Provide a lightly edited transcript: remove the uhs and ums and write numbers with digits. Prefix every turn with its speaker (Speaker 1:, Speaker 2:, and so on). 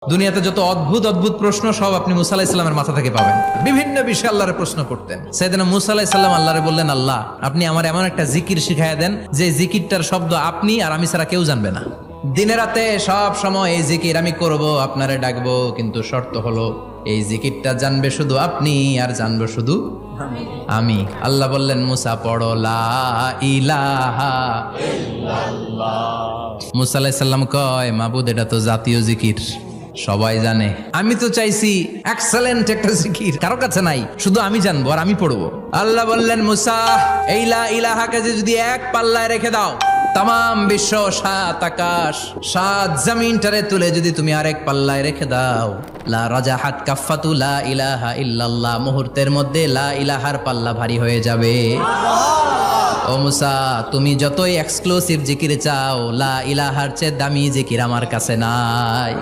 Speaker 1: দুনিয়াতে যত অদ্ভুত অদ্ভুত প্রশ্ন সব আপনি মুসা আলাইহিস সালামের মাথা থেকে পাবেন। বিভিন্ন বিষয়ে আল্লাহরে প্রশ্ন করতেন। সাইয়েদনা মুসা আলাইহিস সালাম আল্লাহরে বললেন, আল্লাহ আপনি আমার এমন একটা জিকির শিখাইয়া দেন যে জিকিরটার শব্দ আপনি আর আমি ছাড়া কেউ জানবে না। দিনে রাতে সব সময় এই জিকির আমি করব, আপনারে ডাকবো, কিন্তু শর্ত হলো এই জিকিরটা জানবে শুধু আপনি আর জানবো শুধু আমি। আল্লাহ বললেন, মুসা পড়ো লা ইলাহা ইল্লাল্লাহ। মুসা আলাইহিস সালাম কয়, মাবুদ এটা তো জাতীয় জিকির, সবাই জানে। আমি তো চাইছি এক্সেলেন্ট একটা জিকির, কারো কাছে নাই, শুধু আমি জানবো আর আমি পড়বো। আল্লাহ বললেন, মুসা এই লা ইলাহাকে যদি এক পাল্লায় রেখে দাও, তাম বিশ্ব, সাত আকাশ, সাত জমিনটারে তুলে যদি তুমি আরেক পাল্লায় রেখে দাও, লা রাজাহাত কাফাতু লা ইলাহা ইল্লাল্লাহ, মুহূর্তের মধ্যে লা ইলাহার পাল্লা ভারী হয়ে যাবে। ও মুসা, তুমি যতই এক্সক্লুসিভ জিকির চাও, লা ইলাহার চেয়ে দামি জিকির আমার কাছে নাই।